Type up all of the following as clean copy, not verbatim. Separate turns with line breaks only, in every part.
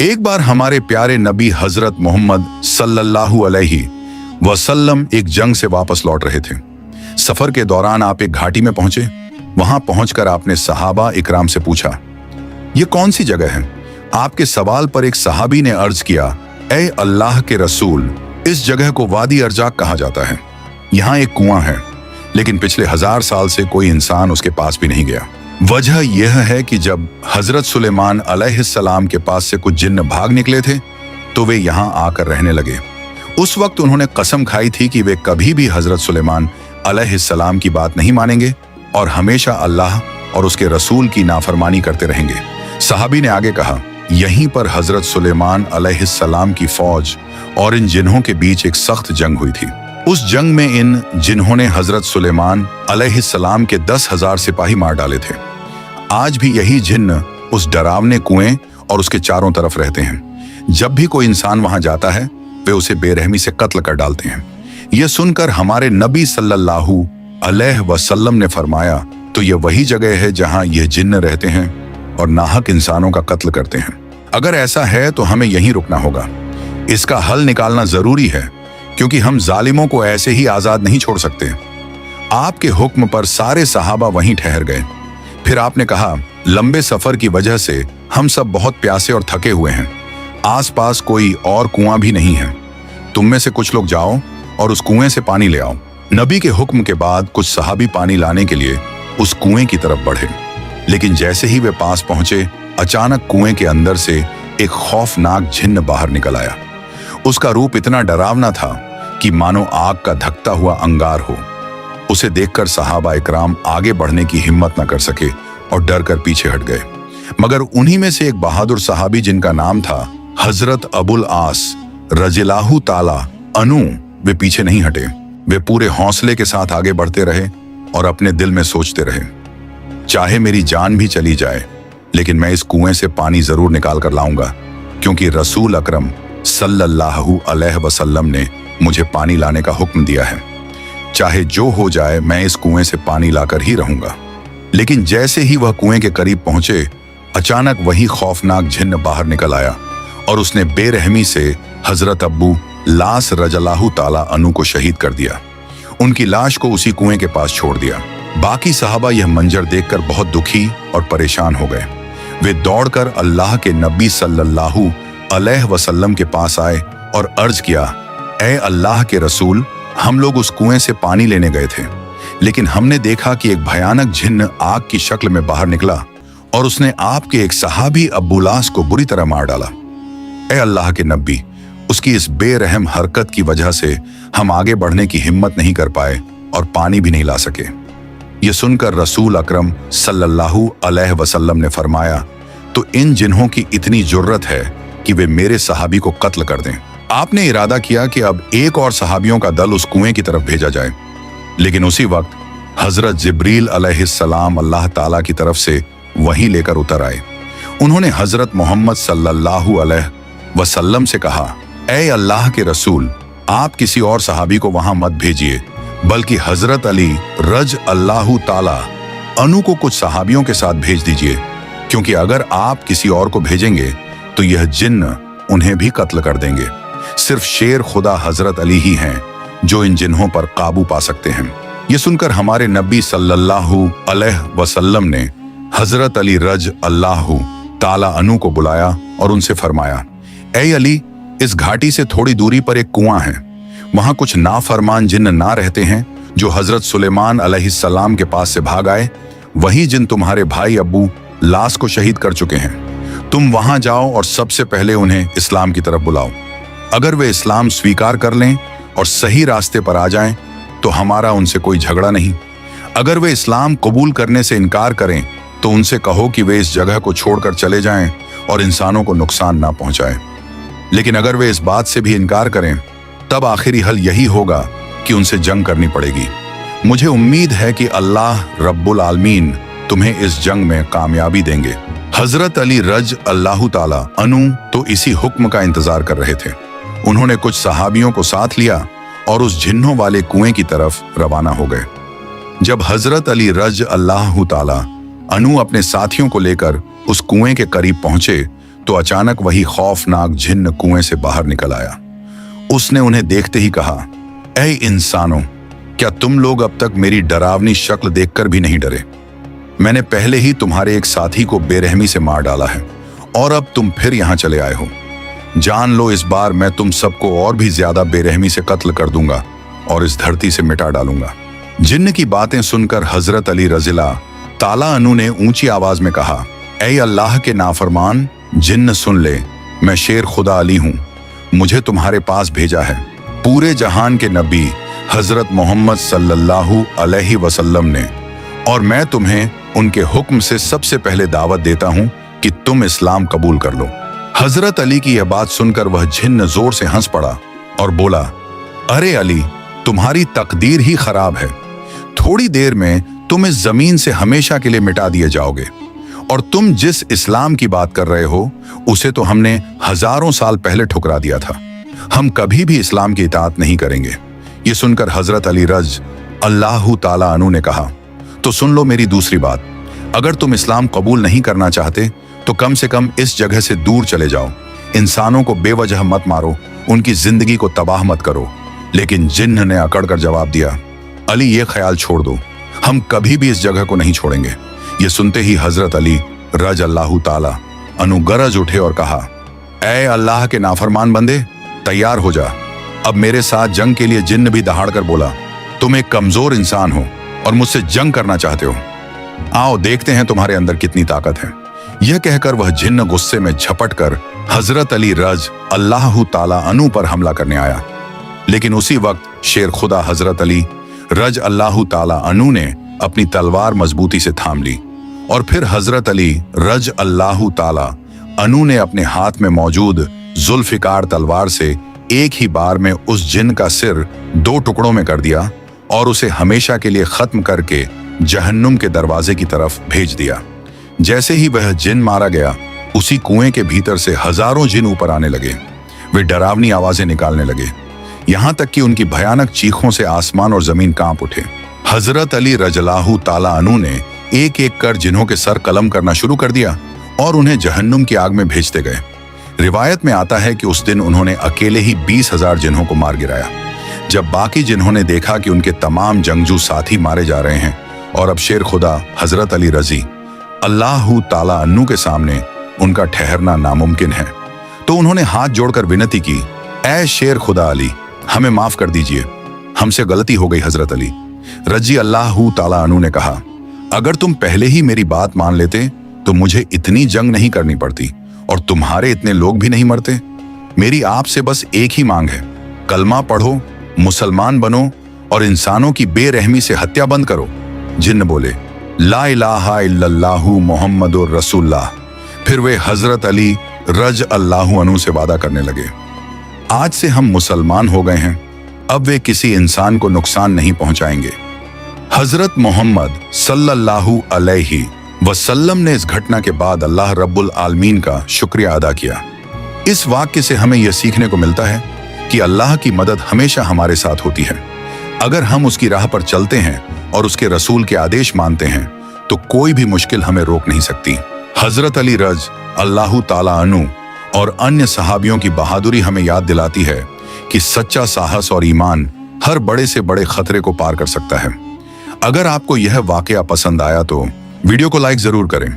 एक बार हमारे प्यारे नबी हजरत मोहम्मद सल्लल्लाहु अलैहि वसल्लम एक जंग से वापस लौट रहे थे। सफर के दौरान आप एक घाटी में पहुंचे। वहां पहुंचकर आपने सहाबा इकराम से पूछा, ये कौन सी जगह है? आपके सवाल पर एक सहाबी ने अर्ज किया, ऐ अल्लाह के रसूल, इस जगह को वादी अर्जाक कहा जाता है। यहाँ एक कुआं है, लेकिन पिछले 1000 साल से कोई इंसान उसके पास भी नहीं गया। वजह यह है कि जब हजरत सुलेमान अलैहिस्सलाम के पास से कुछ जिन्न भाग निकले थे तो वे यहाँ आकर रहने लगे। उस वक्त उन्होंने कसम खाई थी कि वे कभी भी हजरत सुलेमान अलैहिस्सलाम की बात नहीं मानेंगे और हमेशा अल्लाह और उसके रसूल की नाफरमानी करते रहेंगे। सहाबी ने आगे कहा, यहीं पर हजरत सुलेमान अलैहिस्सलाम की फौज और इन जिन्हों के बीच एक सख्त जंग हुई थी। उस जंग में इन जिन्हों ने हजरत सुलेमान अलैहिस्सलाम के 10,000 सिपाही मार डाले थे। आज भी यही जिन्न उस डरावने कुएं और उसके चारों तरफ रहते हैं। जब भी कोई इंसान वहां जाता है वे उसे बेरहमी से कत्ल कर डालते हैं। यह सुनकर हमारे नबी सल्लल्लाहु अलैहि वसल्लम ने फरमाया, तो यह वही जगह है जहां यह जिन्न रहते हैं और नाहक इंसानों का कत्ल करते हैं। अगर ऐसा है तो हमें यहीं रुकना होगा। इसका हल निकालना जरूरी है, क्योंकि हम जालिमों को ऐसे ही आजाद नहीं छोड़ सकते। आपके हुक्म पर सारे सहाबा वहीं ठहर गए। फिर आपने कहा, लंबे सफर की वजह से हम सब बहुत प्यासे और थके हुए हैं। आसपास कोई और कुआं भी नहीं है। तुम में से कुछ लोग जाओ और उस कुएं से पानी ले आओ। नबी के हुक्म के बाद कुछ सहाबी पानी लाने के लिए उस कुएं की तरफ बढ़े, लेकिन जैसे ही वे पास पहुंचे, अचानक कुएं के अंदर से एक खौफनाक जिन्न बाहर निकल आया। उसका रूप इतना डरावना था कि मानो आग का धकता हुआ अंगार हो। उसे देखकर सहाबा इकराम आगे बढ़ने की हिम्मत न कर सके और डर कर पीछे हट गए। मगर उन्हीं में से एक बहादुर सहाबी, जिनका नाम था हजरत अबुल आस रज़ियल्लाहु ताला अनु, वे पीछे नहीं हटे। वे पूरे हौसले के साथ आगे बढ़ते रहे और अपने दिल में सोचते रहे, चाहे मेरी जान भी चली जाए, लेकिन मैं इस कुएं से पानी जरूर निकाल कर लाऊंगा, क्योंकि रसूल अकरम सल्लल्लाहु अलैहि वसल्लम ने मुझे पानी लाने का हुक्म दिया है। चाहे जो हो जाए, मैं इस कुएं से पानी लाकर ही रहूंगा। लेकिन जैसे ही वह कुएं के करीब पहुंचे, अचानक वही खौफनाक जिन्न बाहर निकल आया और उसने बेरहमी से हजरत अब्बू लास रज़ियल्लाहु ताला अनु को शहीद कर दिया। उनकी लाश को उसी कुएं के पास छोड़ दिया। बाकी सहाबा यह मंजर देखकर बहुत दुखी और परेशान हो गए। वे दौड़कर अल्लाह के नबी सल्लल्लाहु अलैहि वसल्लम के पास आए और अर्ज किया, ऐ अल्लाह के रसूल, हम लोग उस कुएं से पानी लेने गए थे, लेकिन हमने देखा कि एक भयानक जिन्न आग की शक्ल में बाहर निकला और उसने आपके एक सहाबी अब्बुलास को बुरी तरह मार डाला। ऐ अल्लाह के नबी, उसकी इस बेरहम हरकत की वजह से हम आगे बढ़ने की हिम्मत नहीं कर पाए और पानी भी नहीं ला सके। ये सुनकर रसूल अकरम सल्लल्लाहु अलैहि वसल्लम ने फरमाया, तो इन जिन्हों की इतनी जुर्रत है कि वे मेरे सहाबी को कत्ल कर दें। आपने इरादा किया कि अब एक और सहाबियों का दल उस कुएं की तरफ भेजा जाए, लेकिन उसी वक्त हजरत जिब्रील अलैहिस्सलाम अल्लाह ताला की तरफ से वहीं लेकर उतर आए। उन्होंने हजरत मोहम्मद सल्लल्लाहु अलैहि वसल्लम से कहा, ऐ अल्लाह के रसूल, आप किसी और सहाबी को वहां मत भेजिए, बल्कि हजरत अली रज़ियल्लाहु ताला अनु को कुछ सहाबियों के साथ भेज दीजिए, क्योंकि अगर आप किसी और को भेजेंगे तो यह जिन्न उन्हें भी कत्ल कर देंगे। सिर्फ शेर खुदा हजरत अली ही हैं जो इन जिन्हों पर काबू पा सकते हैं। ये सुनकर हमारे नबी सल्लल्लाहु अलैहि वसल्लम ने हजरत अली रज़ियल्लाहु ताला अनु को बुलाया और उनसे फरमाया, ऐ अली, इस घाटी से थोड़ी दूरी पर एक कुआं है। वहां कुछ नाफरमान जिन्न ना रहते हैं जो हजरत सुलेमान अलैहिस्सलाम के पास से भाग आए। वही जिन तुम्हारे भाई अब्बू लास को शहीद कर चुके हैं। तुम वहां जाओ और सबसे पहले उन्हें इस्लाम की तरफ बुलाओ। अगर वे इस्लाम स्वीकार कर लें और सही रास्ते पर आ जाएं, तो हमारा उनसे कोई झगड़ा नहीं। अगर वे इस्लाम कबूल करने से इनकार करें, तो उनसे कहो कि वे इस जगह को छोड़कर चले जाएं और इंसानों को नुकसान ना पहुंचाएं। लेकिन अगर वे इस बात से भी इनकार करें, तब आखिरी हल यही होगा कि उनसे जंग करनी पड़ेगी। मुझे उम्मीद है कि अल्लाह रब्बुल आलमीन तुम्हें इस जंग में कामयाबी देंगे। हजरत अली रज़ियल्लाहु ताला अनु तो इसी हुक्म का इंतजार कर रहे थे। उन्होंने कुछ सहाबियों को साथ लिया और उस जिन्हों वाले कुएं की तरफ रवाना हो गए। जब हजरत अली रज़ियल्लाहु ताला अनु अपने साथियों को लेकर उस कुएं के करीब पहुंचे, तो अचानक वही खौफनाक जिन्न कुएं से बाहर निकल आया। उसने उन्हें देखते ही कहा, ऐ इंसानों, क्या तुम लोग अब तक मेरी डरावनी शक्ल देखकर भी नहीं डरे? मैंने पहले ही तुम्हारे एक साथी को बेरहमी से मार डाला है और अब तुम फिर यहां चले आए हो। जान लो, इस बार मैं तुम सबको और भी ज्यादा बेरहमी से कत्ल कर दूंगा और इस धरती से मिटा डालूंगा। जिन्न की बातें सुनकर हजरत अली रज़ियल्लाहु ताला अन्हु ने ऊंची आवाज में कहा, ऐ अल्लाह के नाफरमान जिन्न, सुन ले, मैं शेर खुदा अली हूं। मुझे तुम्हारे पास भेजा है पूरे जहान के नबी हजरत मोहम्मद सल्लल्लाहु अलैहि वसल्लम ने, और मैं तुम्हें उनके हुक्म से सबसे पहले दावत देता हूं कि तुम इस्लाम कबूल कर लो। हजरत अली की यह बात सुनकर वह जिन्न जोर से हंस पड़ा और बोला, अरे अली, तुम्हारी तकदीर ही खराब है। थोड़ी देर में तुम इस जमीन से हमेशा के लिए मिटा दिए जाओगे, और तुम जिस इस्लाम की बात कर रहे हो उसे तो हमने हजारों साल पहले ठुकरा दिया था। हम कभी भी इस्लाम की इताअत नहीं करेंगे। ये सुनकर हजरत अली रज़ियल्लाहु ताला अन्हु ने कहा, तो सुन लो मेरी दूसरी बात। अगर तुम इस्लाम कबूल नहीं करना चाहते तो कम से कम इस जगह से दूर चले जाओ। इंसानों को बेवजह मत मारो, उनकी जिंदगी को तबाह मत करो। लेकिन जिन्न ने अकड़ कर जवाब दिया, अली, ये ख्याल छोड़ दो, हम कभी भी इस जगह को नहीं छोड़ेंगे। ये सुनते ही हजरत अली रज़ियल्लाहु ताला अन्हु गरज उठे और कहा, ऐ अल्लाह के नाफरमान बंदे, तैयार हो जा। अब मेरे साथ जंग के लिए। जिन्न भी दहाड़ कर बोला, तुम एक कमजोर इंसान हो और मुझसे जंग करना चाहते हो। आओ देखते हैं तुम्हारे अंदर कितनी ताकत है। यह कहकर वह जिन्न गुस्से में झपट कर हजरत अली रज़ियल्लाहु ताला अन्हु पर हमला करने आया। लेकिन उसी वक्त शेर खुदा हजरत अली रज़ियल्लाहु ताला अन्हु ने अपनी तलवार मजबूती से थाम ली, और फिर हजरत अली रज़ियल्लाहु ताला अन्हु ने अपने हाथ में मौजूद जुल्फिकार तलवार से एक ही बार में उस जिन्न का सिर 2 टुकड़ों में कर दिया और उसे हमेशा के लिए खत्म करके जहन्नुम के दरवाजे की तरफ भेज दिया। जैसे ही वह जिन्न मारा गया, उसी कुएं के भीतर से हजारों जिन्न ऊपर आने लगे। वे डरावनी आवाजें निकालने लगे, यहां तक कि उनकी भयानक चीखों से आसमान और जमीन कांप उठे। हजरत अली रज़ियल्लाहु ताला अन्हु ने एक एक कर जिन्हों के सर कलम करना शुरू कर दिया और उन्हें जहन्नुम की आग में भेजते गए। रिवायत में आता है कि उस दिन उन्होंने अकेले ही 20,000 जिन्हों को मार गिराया। जब बाकी जिन्हों ने देखा कि उनके तमाम जंगजू साथी मारे जा रहे हैं और अब शेर खुदा हजरत अली रज़ियल्लाहु ताला अन्हु के सामने उनका ठहरना नामुमकिन है, तो उन्होंने हाथ जोड़कर विनती की, ऐ शेर खुदा अली, हमें माफ कर दीजिए, हमसे गलती हो गई। हजरत अली रज़ियल्लाहु ताला अन्हु ने कहा, अगर तुम पहले ही मेरी बात मान लेते तो मुझे इतनी जंग नहीं करनी पड़ती और तुम्हारे इतने लोग भी नहीं मरते। मेरी आपसे बस एक ही मांग है, कलमा पढ़ो, मुसलमान बनो और इंसानों की बेरहमी से हत्या बंद करो। जिन्न बोले, ला इलाहा इल्लल्लाहु मुहम्मदुर रसूलुल्लाह। फिर वे हजरत अली रज़ियल्लाहु अन्हु से वादा करने लगे, आज से हम मुसलमान हो गए हैं, अब वे किसी इंसान को नुकसान नहीं पहुंचाएंगे। हजरत मोहम्मद सल्लल्लाहु अलैहि वसल्लम ने इस घटना के बाद अल्लाह रब्बुल आलमीन का शुक्रिया अदा किया। इस वाक्य से हमें यह सीखने को मिलता है कि अल्लाह की मदद हमेशा हमारे साथ होती है। अगर हम उसकी राह पर चलते हैं और उसके रसूल के आदेश मानते हैं तो कोई भी मुश्किल हमें रोक नहीं सकती। हजरत अली रज़ियल्लाहु ताला अन्हु और अन्य सहाबियों की बहादुरी हमें याद दिलाती है कि सच्चा साहस और ईमान हर बड़े से बड़े खतरे को पार कर सकता है। अगर आपको यह वाकया पसंद आया तो वीडियो को लाइक जरूर करें,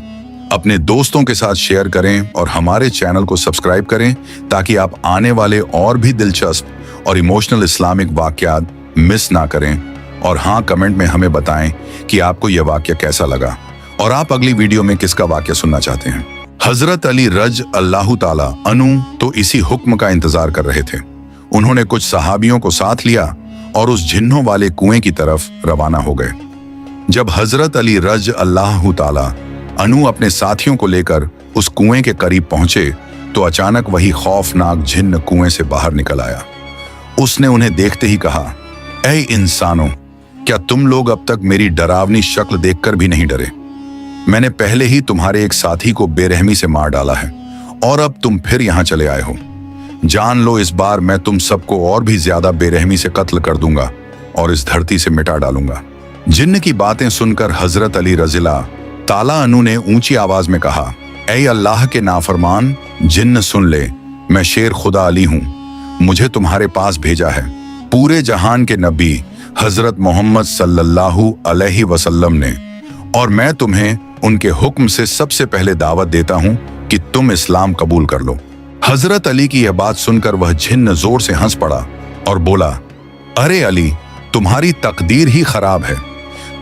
अपने दोस्तों के साथ शेयर करें और हमारे चैनल को सब्सक्राइब करें ताकि आप आने वाले और भी दिलचस्प और इमोशनल इस्लामिक वाकयात मिस ना करें। और हाँ, कमेंट में हमें बताएं कि आपको यह वाकया कैसा लगा और आप अगली वीडियो में किसका वाकया सुनना चाहते हैं। हजरत अली रज़ियल्लाहु ताला अन्हु तो इसी हुक्म का इंतजार कर रहे थे। उन्होंने कुछ सहाबियों को साथ लिया और उस जिन्हों वाले कुएं की तरफ रवाना हो गए। जब हजरत अली रज़ियल्लाहु ताला अन्हु अपने साथियों को लेकर उस कुएं के करीब पहुंचे तो अचानक वही खौफनाक जिन्न कुएं से बाहर निकल आया। उसने उन्हें देखते ही कहा, ऐ इंसानों, क्या तुम लोग अब तक मेरी डरावनी शक्ल देखकर भी नहीं डरे? मैंने पहले ही तुम्हारे एक साथी को बेरहमी से मार डाला है और अब तुम फिर यहां चले आए हो। जान लो, इस बार मैं तुम सबको और भी ज्यादा बेरहमी से कत्ल कर दूंगा और इस धरती से मिटा डालूंगा। जिन्न की बातें सुनकर हजरत अली रज़ियल्लाहु ताला अन्हु ने ऊंची आवाज में कहा, ऐ अल्लाह के नाफरमान, जिन्न सुन ले, मैं शेर खुदा अली हूं, मुझे तुम्हारे पास भेजा है पूरे जहान के नबी हजरत मोहम्मद सल्लल्लाहु अलैहि वसल्लम ने, और मैं तुम्हें उनके हुक्म से सबसे पहले दावत देता हूं कि तुम इस्लाम कबूल कर लो। हजरत अली की यह बात सुनकर वह जिन्न जोर से हंस पड़ा और बोला, अरे अली, तुम्हारी तकदीर ही खराब है।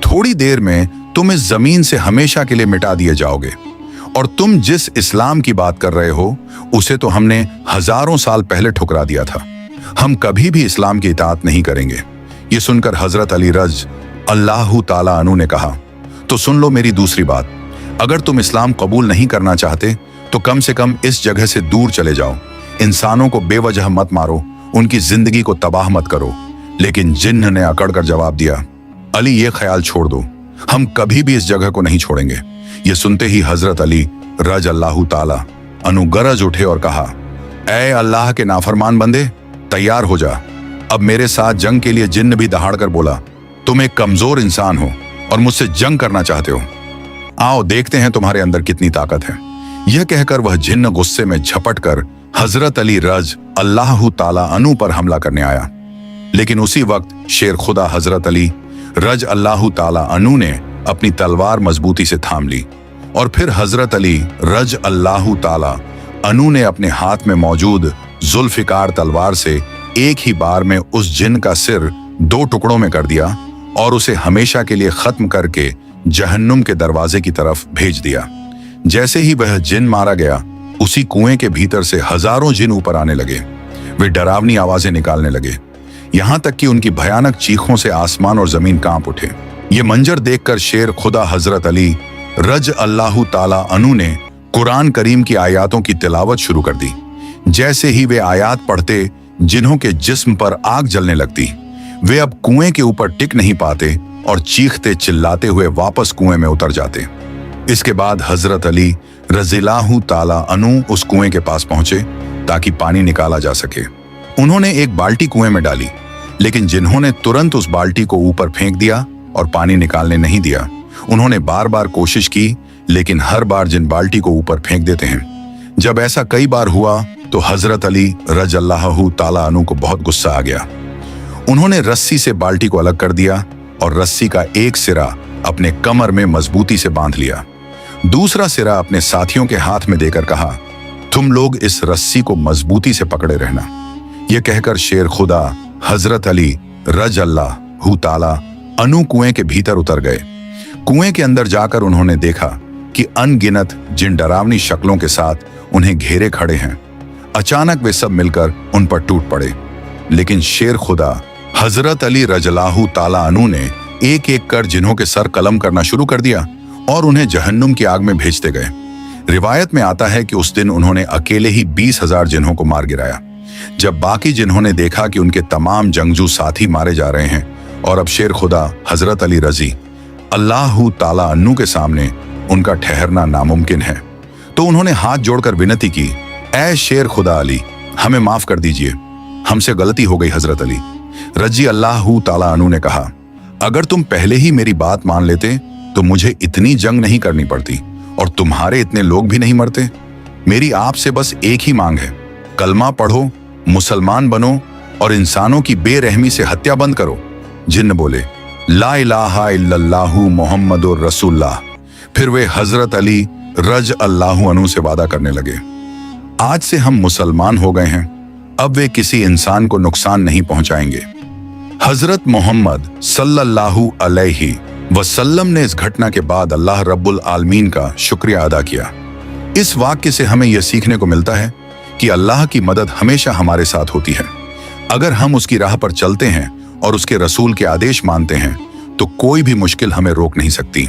थोड़ी देर में तुम इस जमीन से हमेशा के लिए मिटा दिए जाओगे, और तुम जिस इस्लाम की बात कर रहे हो उसे तो हमने हजारों साल पहले ठुकरा दिया था। हम कभी भी इस्लाम की इताअत नहीं करेंगे। ये सुनकर हजरत अली रज अल्लाह ताला अन्हु ने कहा, तो सुन लो मेरी दूसरी बात, अगर तुम इस्लाम कबूल नहीं करना चाहते तो कम से कम इस जगह से दूर चले जाओ। इंसानों को बेवजह मत मारो, उनकी जिंदगी को तबाह मत करो। लेकिन जिन्न ने अकड़ कर जवाब दिया, अली ये ख्याल छोड़ दो, हम कभी भी इस जगह को नहीं छोड़ेंगे। ये सुनते ही हजरत अली रज अल्लाह ताला अन्हु गरज उठे और कहा, ऐ अल्लाह के नाफरमान बंदे, तैयार हो जा। अब मेरे साथ जंग के लिए जिन्न भी दहाड़ कर बोला, तुम एक कमजोर इंसान हो और मुझसे जंग करना चाहते हो, आओ देखते हैं तुम्हारे अंदर कितनी ताकत है। यह कहकर वह जिन्न गुस्से में झपट कर हजरत अली रज अल्लाह ताला अन्हु पर हमला करने आया। लेकिन उसी वक्त शेर खुदा हजरत अली रज अल्लाह ताला अन्हु ने अपनी तलवार मजबूती से थाम ली, और फिर हजरत अली रज अल्लाह ताला अन्हु ने अपने हाथ में मौजूद जुल्फिकार तलवार से एक ही बार में उस जिन का सिर 2 टुकड़ों में कर दिया और उसे हमेशा के लिए खत्म करके जहन्नुम के दरवाजे की तरफ भेज दिया। जैसे ही वह जिन मारा गया, उसी कुएं के भीतर से हजारों जिन ऊपर आने लगे। वे डरावनी आवाजें निकालने लगे, यहां तक कि उनकी भयानक चीखों से आसमान और जमीन कांप उठे। ये मंजर देखकर शेर खुदा हजरत अली रज अल्लाह ताला अन्हु ने कुरान करीम की आयातों की तिलावत शुरू कर दी। जैसे ही वे आयात पढ़ते, जिन्हों के जिस्म पर आग जलने लगती। वे अब कुएं के ऊपर टिक नहीं पाते और चीखते चिल्लाते हुए वापस कुएं में उतर जाते। इसके बाद हजरत अली रज़ियल्लाहु ताला अन्हु उस कुएं के पास पहुंचे ताकि पानी निकाला जा सके। उन्होंने एक बाल्टी कुएं में डाली, लेकिन जिन्होंने तुरंत उस बाल्टी को ऊपर फेंक दिया और पानी निकालने नहीं दिया। उन्होंने बार बार कोशिश की, लेकिन हर बार जिन बाल्टी को ऊपर फेंक देते हैं। जब ऐसा कई बार हुआ तो हजरत अली रज़ अल्लाहु ताला अन्हु को बहुत गुस्सा आ गया। उन्होंने रस्सी से बाल्टी को अलग कर दिया और रस्सी का एक सिरा अपने कमर में मजबूती से बांध लिया। दूसरा सिरा अपने साथियों के हाथ में देकर कहा, तुम लोग इस रस्सी को मजबूती से पकड़े रहना। यह कहकर शेर खुदा हजरत अली रज़ अल्लाहु ताला अन्हु कुएं के भीतर उतर गए। कुएं के अंदर जाकर उन्होंने देखा कि अनगिनत जिन डरावनी शक्लों के साथ उन्हें घेरे खड़े हैं। अचानक वे सब मिलकर उन पर टूट पड़े, लेकिन शेर खुदा हजरत अली रज़ियल्लाहु ताला अन्हु ने एक एक कर जिन्हों के सर कलम करना शुरू कर दिया और उन्हें जहन्नुम की आग में भेजते गए। रिवायत में आता है कि उस दिन उन्होंने अकेले ही 20,000 जिन्हों को मार गिराया। जब बाकी जिन्होंने देखा कि उनके तमाम जंगजू साथी मारे जा रहे हैं और अब शेर खुदा हजरत अली रज़ी अल्लाहु ताला अन्हु के सामने उनका ठहरना नामुमकिन है, तो उन्होंने हाथ जोड़कर विनती की, ऐ शेर खुदा अली, हमें माफ कर दीजिए, हमसे गलती हो गई। हजरत अली रज़ी अल्लाहु ताला अन्हु ने कहा, अगर तुम पहले ही मेरी बात मान लेते तो मुझे इतनी जंग नहीं करनी पड़ती और तुम्हारे इतने लोग भी नहीं मरते। मेरी आपसे बस एक ही मांग है, कलमा पढ़ो, मुसलमान बनो और इंसानों की बेरहमी से हत्या बंद करो। जिन्न बोले, ला इलाहा इल्लल्लाहु मुहम्मदुर रसूलुल्लाह। फिर वे हजरत अली रज़ अल्लाहु अन्हु से वादा करने लगे, आज से हम मुसलमान हो गए हैं, अब वे किसी इंसान को नुकसान नहीं पहुंचाएंगे। हजरत मोहम्मद सल्लल्लाहु अलैहि वसल्लम ने इस घटना के बाद अल्लाह रब्बुल आलमीन का शुक्रिया अदा किया। इस वाक्य से हमें यह सीखने को मिलता है कि अल्लाह की मदद हमेशा हमारे साथ होती है। अगर हम उसकी राह पर चलते हैं और उसके रसूल के आदेश मानते हैं तो कोई भी मुश्किल हमें रोक नहीं सकती।